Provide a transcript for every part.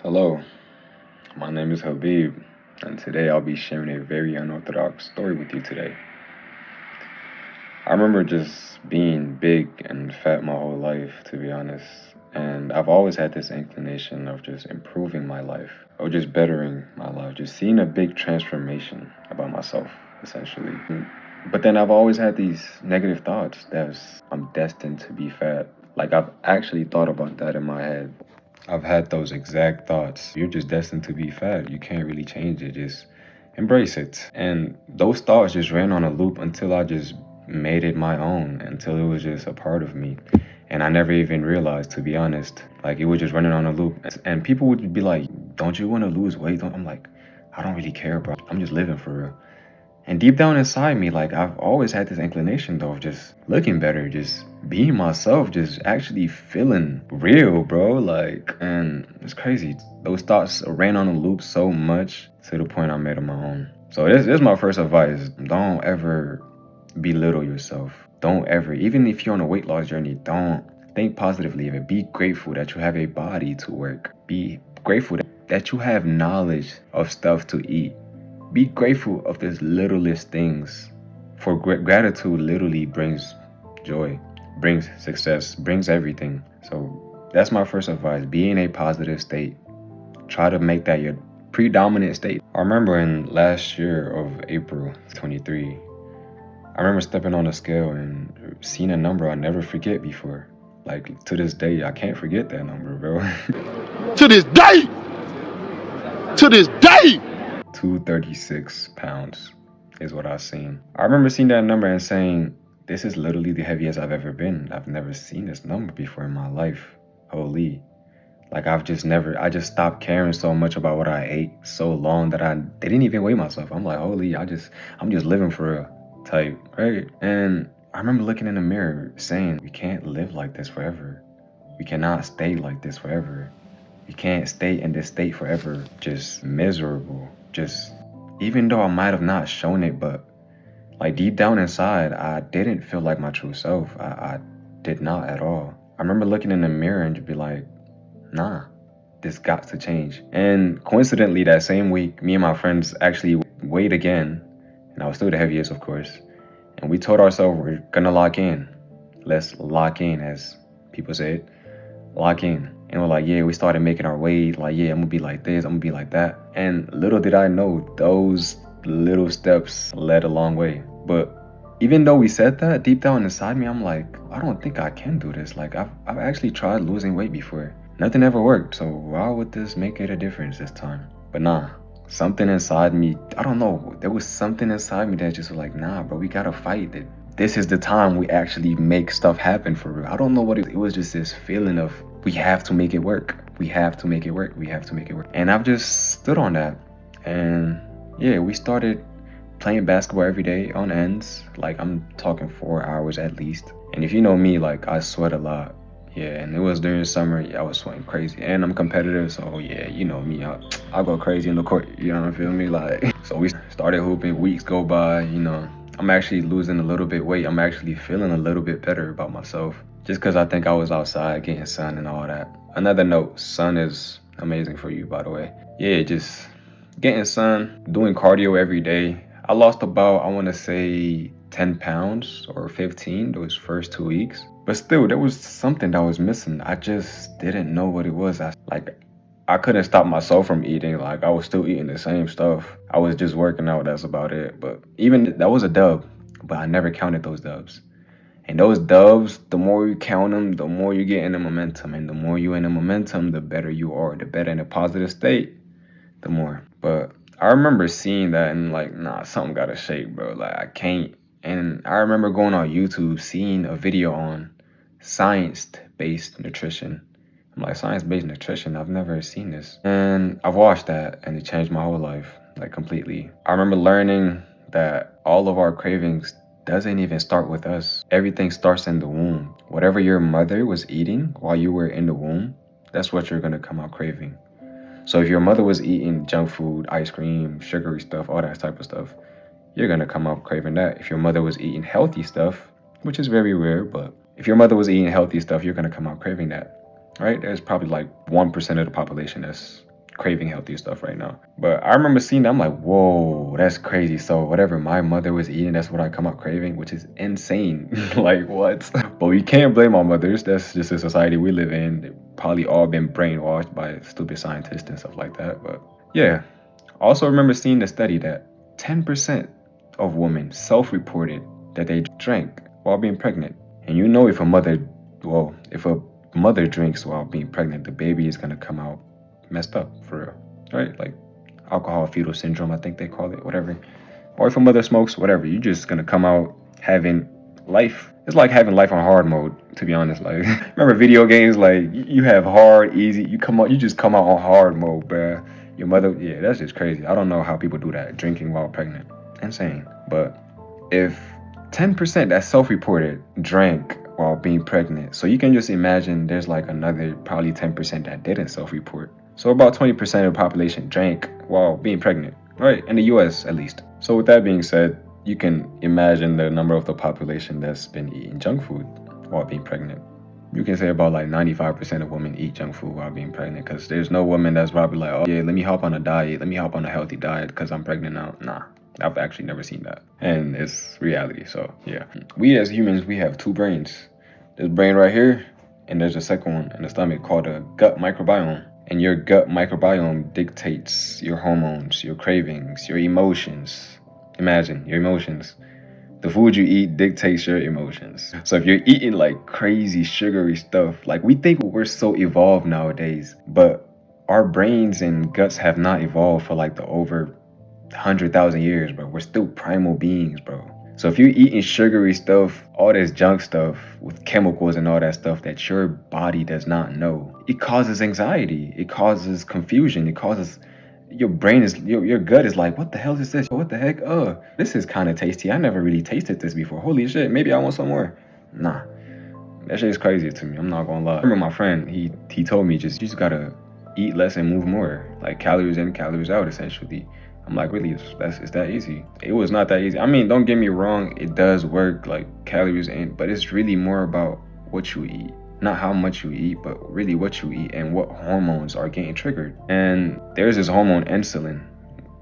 Hello, my name is Habib, and today I'll be sharing a very unorthodox story with you today. I remember just being big and fat my whole life, to be honest, and I've always had this inclination of just improving my life, or just bettering my life, just seeing a big transformation about myself, essentially. But then I've always had these negative thoughts that I'm destined to be fat. Like I've actually thought about that in my head. I've had those exact thoughts. You're just destined to be fat. You can't really change it. Just embrace it. And those thoughts just ran on a loop until I just made it my own, until it was just a part of me. And I never even realized, to be honest. Like it was just running on a loop. And people would be like, don't you want to lose weight? I'm like, I don't really care, bro. I'm just living for real. And deep down inside me, like I've always had this inclination though of just looking better, just being myself, just actually feeling real, bro. Like, and it's crazy. Those thoughts ran on a loop so much to the point I made it my own. So this is my first advice. Don't ever belittle yourself. Don't ever, even if you're on a weight loss journey, don't think positively of it. Be grateful that you have a body to work. Be grateful that you have knowledge of stuff to eat. Be grateful of the littlest things. For gratitude literally brings joy, brings success, brings everything. So that's my first advice. Be in a positive state. Try to make that your predominant state. I remember in last year of April 23, I remember stepping on a scale and seeing a number I'll never forget before. Like to this day, I can't forget that number, bro. To this day, to this day. 236 pounds is what I seen. I remember seeing that number and saying, this is literally the heaviest I've ever been. I've never seen this number before in my life. Holy. Like I just stopped caring so much about what I ate so long that I didn't even weigh myself. I'm like, holy, I'm just living for real type, right? And I remember looking in the mirror saying, we can't live like this forever. We cannot stay like this forever. You can't stay in this state forever, just miserable. Just, even though I might have not shown it, but like deep down inside, I didn't feel like my true self. I did not at all. I remember looking in the mirror and just be like, nah, this got to change. And coincidentally, that same week, me and my friends actually weighed again, and I was still the heaviest, of course. And we told ourselves we're gonna lock in. Let's lock in, as people say it. Lock in. And we're like, yeah, we started making our way. Like, yeah, I'm gonna be like this, I'm gonna be like that. And little did I know, those little steps led a long way. But even though we said that, deep down inside me, I'm like, I don't think I can do this. Like, I've actually tried losing weight before. Nothing ever worked. So why would this make it a difference this time? But nah, something inside me, I don't know. There was something inside me that just was like, nah, bro, we gotta fight it. This is the time we actually make stuff happen for real. I don't know what it was, just this feeling of we have to make it work. We have to make it work. We have to make it work. And I've just stood on that. And yeah, we started playing basketball every day on ends. Like I'm talking 4 hours at least. And if you know me, like I sweat a lot. Yeah, and it was during the summer. Yeah, I was sweating crazy. And I'm competitive, so yeah, you know me. I'll go crazy in the court. You know what I feel me? Like, so we started hooping. Weeks go by. I'm actually losing a little bit weight. I'm actually feeling a little bit better about myself. Just because I think I was outside getting sun and all that. Another note, sun is amazing for you, by the way. Yeah, just getting sun, doing cardio every day. I lost about, I want to say 10 pounds or 15 those first 2 weeks. But still, there was something that was missing. I just didn't know what it was. I couldn't stop myself from eating. Like I was still eating the same stuff. I was just working out. That's about it. But even that was a dub. But I never counted those dubs. And those dubs, the more you count them, the more you get in the momentum. And the more you in the momentum, the better you are. The better in a positive state, the more. But I remember seeing that and like, nah, something gotta shake, bro. Like I can't. And I remember going on YouTube, seeing a video on science-based nutrition. I'm like, science-based nutrition? I've never seen this. And I've watched that and it changed my whole life, like completely. I remember learning that all of our cravings doesn't even start with us. Everything starts in the womb. Whatever your mother was eating while you were in the womb, that's what you're gonna come out craving. So if your mother was eating junk food, ice cream, sugary stuff, all that type of stuff, you're gonna come up craving that. If your mother was eating healthy stuff, which is very rare, but if your mother was eating healthy stuff, you're gonna come out craving that, right? There's probably like 1% of the population that's craving healthier stuff right now. But I remember seeing that, I'm like, whoa, that's crazy. So whatever my mother was eating, that's what I come out craving, which is insane. Like what? But we can't blame our mothers. That's just the society we live in. They've probably all been brainwashed by stupid scientists and stuff like that. But yeah. Also remember seeing the study that 10% of women self-reported that they drank while being pregnant. And you know if a mother drinks while being pregnant, the baby is gonna come out messed up for real, right? Like alcohol fetal syndrome, I think they call it, whatever. Or if a mother smokes, whatever, you're just gonna come out having life. It's like having life on hard mode, to be honest. Like remember video games, like you have hard, easy, you just come out on hard mode, bruh. Your mother, yeah, that's just crazy. I don't know how people do that, drinking while pregnant. Insane. But if 10% that self-reported drank while being pregnant, so you can just imagine there's like another probably 10% that didn't self-report. So about 20% of the population drank while being pregnant, right? In the US at least. So with that being said, you can imagine the number of the population that's been eating junk food while being pregnant. You can say about like 95% of women eat junk food while being pregnant, because there's no woman that's probably like, oh yeah, let me hop on a diet, let me hop on a healthy diet because I'm pregnant now. Nah, I've actually never seen that. And it's reality, so yeah. We as humans, we have two brains. This brain right here, and there's a second one in the stomach called a gut microbiome. And your gut microbiome dictates your hormones, your cravings, your emotions. Imagine, your emotions. The food you eat dictates your emotions. So if you're eating like crazy sugary stuff, like we think we're so evolved nowadays, but our brains and guts have not evolved for like the over 100,000 years, bro. We're still primal beings, bro. So if you're eating sugary stuff, all this junk stuff with chemicals and all that stuff that your body does not know, it causes anxiety, it causes confusion, it causes your brain is your gut is like, what the hell is this? What the heck? This is kind of tasty. I never really tasted this before. Holy shit, maybe I want some more. Nah, that shit is crazy to me. I'm not gonna lie. I remember my friend, he told me you just gotta eat less and move more, like calories in, calories out, essentially. I'm like, really? It's that easy? It was not that easy. I mean, don't get me wrong, it does work, like calories in, but it's really more about what you eat. Not how much you eat, but really what you eat and what hormones are getting triggered. And there's this hormone, insulin.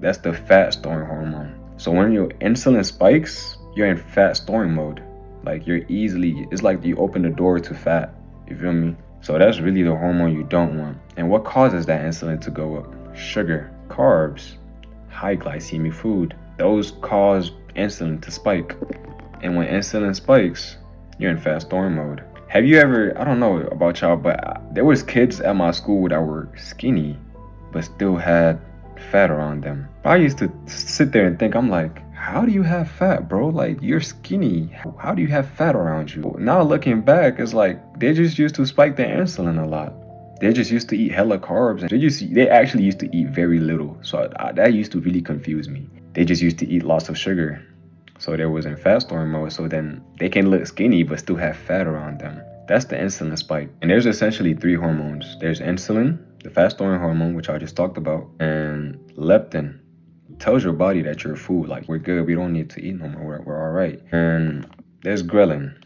That's the fat storing hormone. So when your insulin spikes, you're in fat storing mode. Like it's like you open the door to fat. You feel me? So that's really the hormone you don't want. And what causes that insulin to go up? Sugar, carbs, high glycemic food. Those cause insulin to spike. And when insulin spikes, you're in fat storing mode. Have you ever, I don't know about y'all, but there was kids at my school that were skinny, but still had fat around them. I used to sit there and think, I'm like, how do you have fat, bro? Like, you're skinny. How do you have fat around you? Now looking back, it's like, they just used to spike their insulin a lot. They just used to eat hella carbs. And they actually used to eat very little. So that used to really confuse me. They just used to eat lots of sugar. So they was in fat storing mode, so then they can look skinny but still have fat around them. That's the insulin spike. And there's essentially three hormones. There's insulin, the fat storing hormone, which I just talked about, and leptin. It tells your body that you're full, like we're good, we don't need to eat no more, we're all right. And there's ghrelin,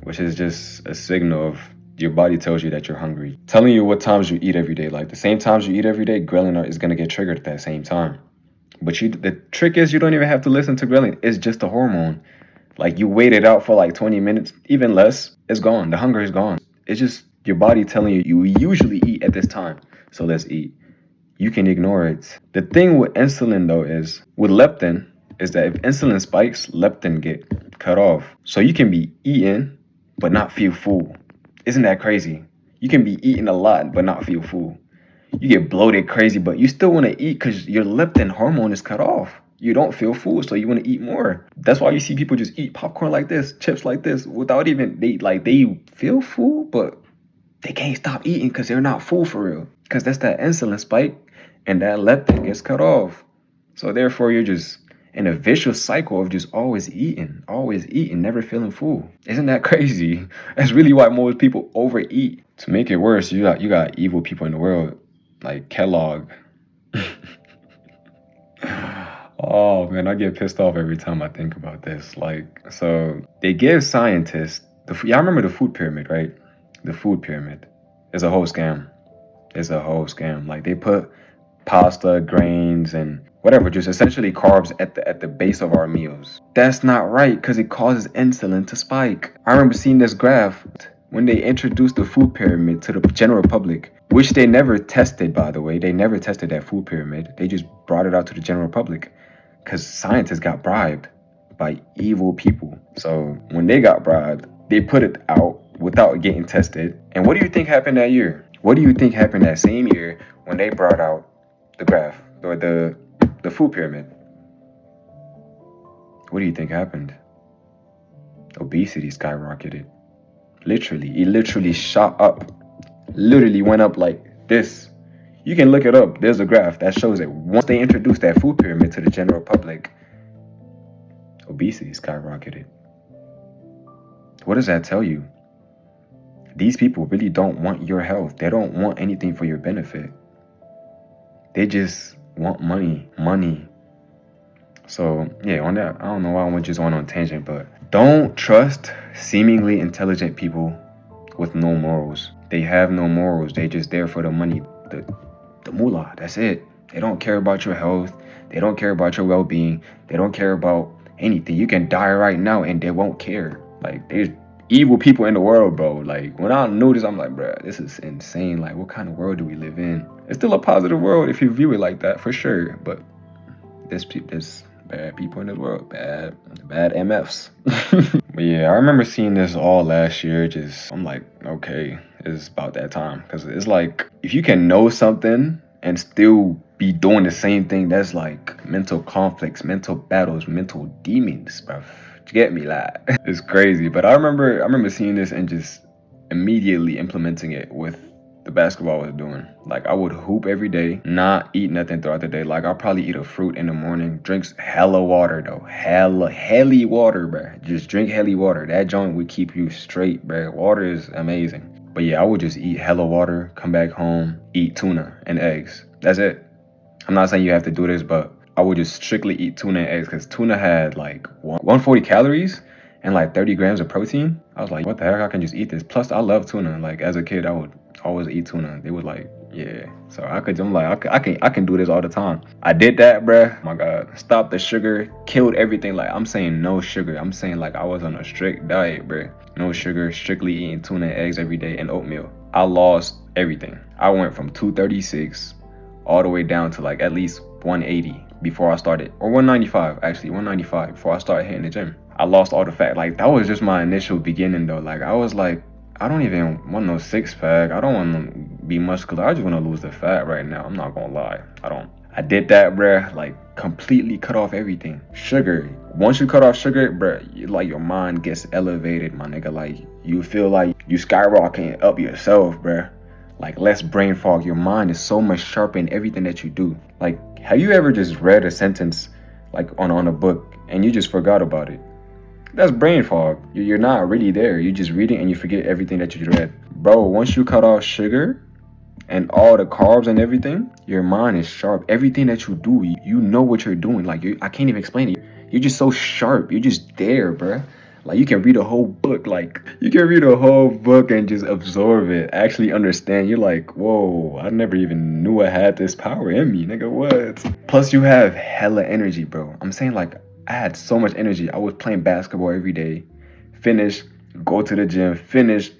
which is just a signal of your body tells you that you're hungry. Telling you what times you eat every day. Like the same times you eat every day, ghrelin is gonna get triggered at that same time. But the trick is you don't even have to listen to ghrelin. It's just a hormone. Like you wait it out for like 20 minutes, even less, it's gone. The hunger is gone. It's just your body telling you usually eat at this time, so let's eat. You can ignore it. The thing with insulin though is, with leptin, is that if insulin spikes, leptin get cut off. So you can be eating, but not feel full. Isn't that crazy? You can be eating a lot, but not feel full. You get bloated crazy, but you still want to eat because your leptin hormone is cut off. You don't feel full, so you want to eat more. That's why you see people just eat popcorn like this, chips like this, without even, they feel full, but they can't stop eating because they're not full for real. Because that's that insulin spike, and that leptin gets cut off. So therefore, you're just in a vicious cycle of just always eating, never feeling full. Isn't that crazy? That's really why most people overeat. To make it worse, you got evil people in the world, like Kellogg. Oh man, I get pissed off every time I think about this. Like, so they give scientists y'all remember the food pyramid, right? The food pyramid is a whole scam. It's a whole scam. Like they put pasta, grains, and whatever, just essentially carbs at the base of our meals. That's not right because it causes insulin to spike. I remember seeing this graph when they introduced the food pyramid to the general public, which they never tested, by the way. They never tested that food pyramid. They just brought it out to the general public because scientists got bribed by evil people. So when they got bribed, they put it out without getting tested. And what do you think happened that year? What do you think happened that same year when they brought out the graph or the food pyramid? What do you think happened? Obesity skyrocketed. Literally, it literally shot up. Literally went up like this. You can look it up. There's a graph that shows it. Once they introduced that food pyramid to the general public, obesity skyrocketed. What does that tell you? These people really don't want your health. They don't want anything for your benefit. They just want money. So yeah, on that, I don't know why I just went on a tangent, but don't trust seemingly intelligent people with no morals. They have no morals. They just there for the money, the moolah. That's it. They don't care about your health. They don't care about your well-being. They don't care about anything. You can die right now and they won't care. Like, there's evil people in the world, bro. Like, when I knew this, I'm like, bro, this is insane. Like, what kind of world do we live in? It's still a positive world if you view it like that, for sure. But there's bad people in this world, bad MFs. But yeah, I remember seeing this all last year. I'm like, okay, it's about that time. Because it's like, if you can know something and still be doing the same thing, that's like mental conflicts, mental battles, mental demons, bro. You get me? Like, it's crazy. But I remember seeing this and just immediately implementing it with the basketball I was doing. Like, I would hoop every day, not eat nothing throughout the day. Like, I'll probably eat a fruit in the morning, drinks hella water though. Hella water, bro. Just drink hella water. That joint would keep you straight, bro. Water is amazing. But yeah, I would just eat hella water, come back home, eat tuna and eggs. That's it. I'm not saying you have to do this, but I would just strictly eat tuna and eggs because tuna had like 140 calories and like 30 grams of protein. I was like, what the heck? I can just eat this. Plus, I love tuna. Like, as a kid, I would always eat tuna. They was like, yeah. So I'm like, I can do this all the time. I did that, bruh. Oh my God. Stopped the sugar, killed everything. Like, I'm saying no sugar. I'm saying like I was on a strict diet, bruh. No sugar, strictly eating tuna and eggs every day and oatmeal. I lost everything. I went from 236 all the way down to like at least 180 before I started, or 195 actually, 195 before I started hitting the gym. I lost all the fat. Like, that was just my initial beginning though. Like, I was like, I don't even want no six pack. I don't want to be muscular. I just want to lose the fat right now. I'm not gonna lie. I did that, bruh. Like, completely cut off everything. Sugar. Once you cut off sugar, bruh, like, your mind gets elevated, my nigga. Like, you feel like you skyrocketing up yourself, bruh. Like, less brain fog. Your mind is so much sharper in everything that you do. Like, have you ever just read a sentence like on a book and you just forgot about it? That's brain fog. You're not really there. You just read it and you forget everything that you read. Bro, once you cut off sugar and all the carbs and everything, your mind is sharp. Everything that you do, you know what you're doing. Like, I can't even explain it. You're just so sharp. You're just there, bruh. Like, you can read a whole book. Like, you can read a whole book and just absorb it, actually understand. You're like, whoa, I never even knew I had this power in me, nigga. What? Plus, you have hella energy, bro. I'm saying, like, I had so much energy. I was playing basketball every day. Finish, go to the gym, finish.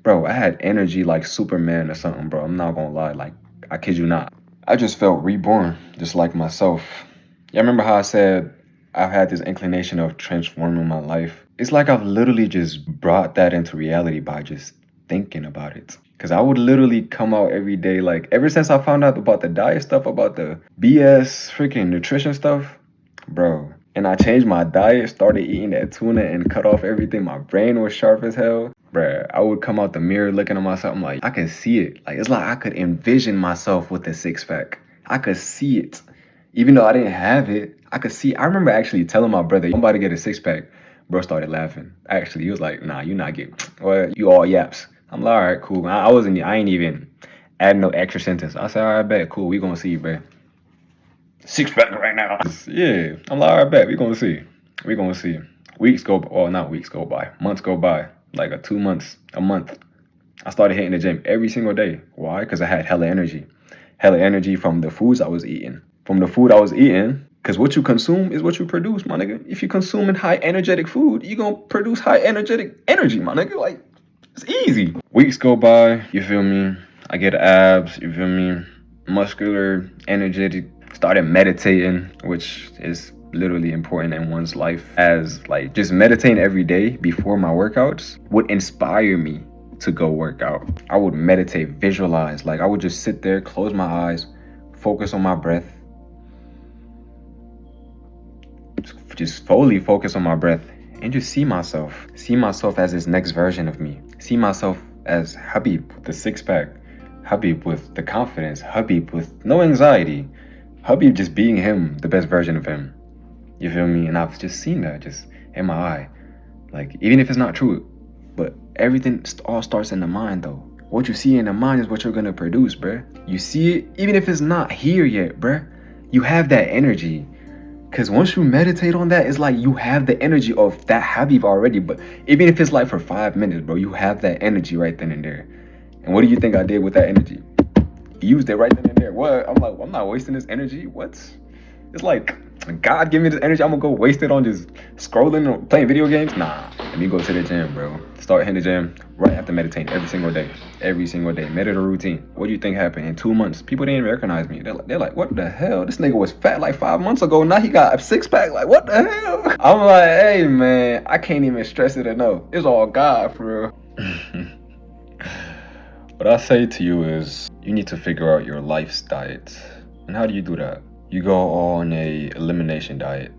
Bro, I had energy like Superman or something, bro. I'm not gonna lie. Like, I kid you not. I just felt reborn, just like myself. Yeah, remember how I said I've had this inclination of transforming my life? It's like I've literally just brought that into reality by just thinking about it. Because I would literally come out every day, like, ever since I found out about the diet stuff, about the BS freaking nutrition stuff, bro. And I changed my diet, started eating that tuna and cut off everything. My brain was sharp as hell. Bruh, I would come out the mirror looking at myself. I'm like, I can see it. Like, it's like I could envision myself with a six pack. I could see it. Even though I didn't have it, I could see. I remember actually telling my brother, I'm about to get a six pack. Bro started laughing. Actually, he was like, nah, you not getting, well, you all yaps. I'm like, all right, cool. I ain't even adding no extra sentence. I said, all right, bet, cool. We gonna see, bro. Six pack right now. Yeah, I'm like, all right, bet. We gonna see. We gonna see. Weeks go, well, not weeks go by. Months go by. Like 2 months, a month. I started hitting the gym every single day. Why? Because I had hella energy. hella energy from the foods I was eating. From the food I was eating, because what you consume is what you produce, my nigga. If you consuming high energetic food, you gonna produce high energetic energy, my nigga. Like, it's easy. Weeks go by, you feel me? I get abs, you feel me? Muscular, energetic. Started meditating, which is literally important in one's life. As like just meditating every day before my workouts would inspire me to go work out. I would meditate, visualize. Like I would just sit there, close my eyes, focus on my breath. Just fully focus on my breath and just see myself. See myself as this next version of me. See myself as Habib with the six-pack. Habib with the confidence. Habib with no anxiety. Habib just being him, the best version of him. You feel me? And I've just seen that just in my eye. Like, even if it's not true, but everything all starts in the mind though. What you see in the mind is what you're gonna produce, bruh. You see it, even if it's not here yet, bruh. You have that energy. Because once you meditate on that, it's like you have the energy of that Habib already. But even if it's like for 5 minutes, bro, you have that energy right then and there. And what do you think I did with that energy? Used it right then and there. What? I'm like, I'm not wasting this energy. What? It's like, God give me this energy. I'm going to go waste it on just scrolling or playing video games? Nah. Let me go to the gym, bro. Start hitting the gym right after meditating every single day. Every single day. Made it a routine. What do you think happened in 2 months? People didn't even recognize me. They're like, what the hell? This nigga was fat like 5 months ago. Now he got a six-pack. Like, what the hell? I'm like, hey, man, I can't even stress it enough. It's all God, for real. What I say to you is you need to figure out your life's diet. And how do you do that? You go on a elimination diet.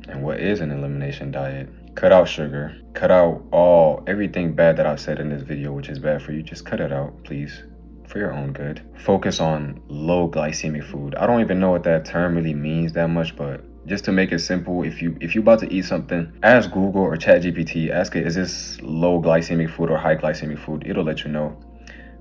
And what is an elimination diet? Cut out sugar. Cut out everything bad that I've said in this video, which is bad for you. Just cut it out, please, for your own good. Focus on low glycemic food. I don't even know what that term really means that much, but just to make it simple, if you about to eat something, ask Google or ChatGPT, ask it, is this low glycemic food or high glycemic food? It'll let you know.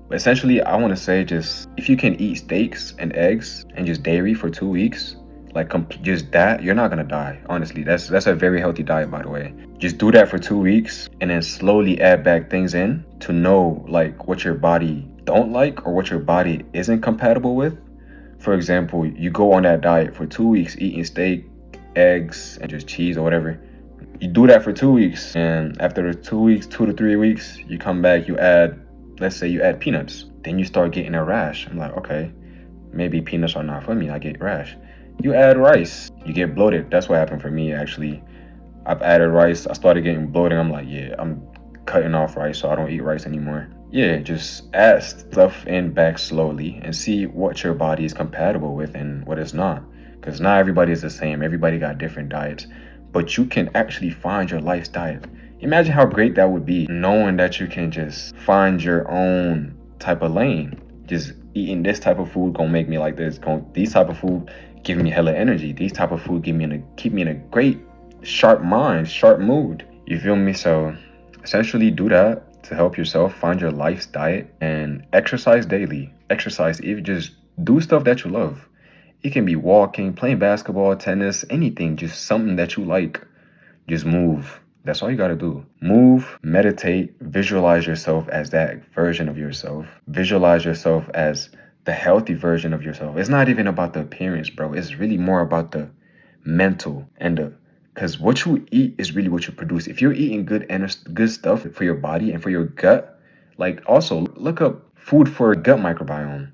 But essentially, I want to say just if you can eat steaks and eggs and just dairy for 2 weeks, like just that, you're not gonna die. Honestly, that's a very healthy diet, by the way. Just do that for 2 weeks and then slowly add back things in to know like what your body don't like or what your body isn't compatible with. For example, you go on that diet for 2 weeks eating steak, eggs, and just cheese or whatever. You do that for 2 weeks, and after the 2 weeks, 2 to 3 weeks, you come back, you add, let's say you add peanuts. Then you start getting a rash. I'm like, okay, maybe peanuts are not for me, I get rash. You add rice, you get bloated. That's what happened for me, actually. I've added rice, I started getting bloated. I'm like, yeah, I'm cutting off rice, so I don't eat rice anymore. Yeah, just add stuff in back slowly and see what your body is compatible with and what it's not. Because not everybody is the same. Everybody got different diets. But you can actually find your life's diet. Imagine how great that would be, knowing that you can just find your own type of lane. Just eating this type of food gonna make me like this. These type of food give me hella energy. These type of food keep me in a great, sharp mind, sharp mood. You feel me? So essentially do that to help yourself find your life's diet and exercise daily. Exercise, even just do stuff that you love. It can be walking, playing basketball, tennis, anything, just something that you like. Just move. That's all you gotta do. Move, meditate, visualize yourself as that version of yourself. Visualize yourself as the healthy version of yourself. It's not even about the appearance, bro. It's really more about the mental and because what you eat is really what you produce. If you're eating good stuff for your body and for your gut, like also look up food for gut microbiome.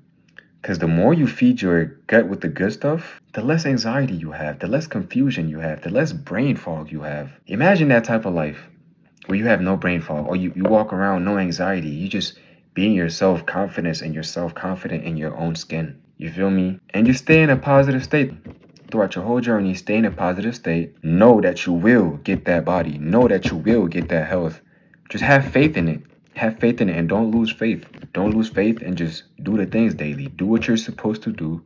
Because the more you feed your gut with the good stuff, the less anxiety you have, the less confusion you have, the less brain fog you have. Imagine that type of life where you have no brain fog or you walk around no anxiety. You just being yourself confident and yourself confident in your own skin. You feel me? And just stay in a positive state. Throughout your whole journey, stay in a positive state. Know that you will get that body. Know that you will get that health. Just have faith in it. Have faith in it and don't lose faith. Don't lose faith and just do the things daily. Do what you're supposed to do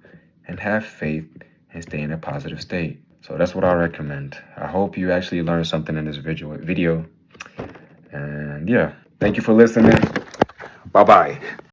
and have faith and stay in a positive state. So that's what I recommend. I hope you actually learned something in this video. And yeah, thank you for listening. Bye-bye.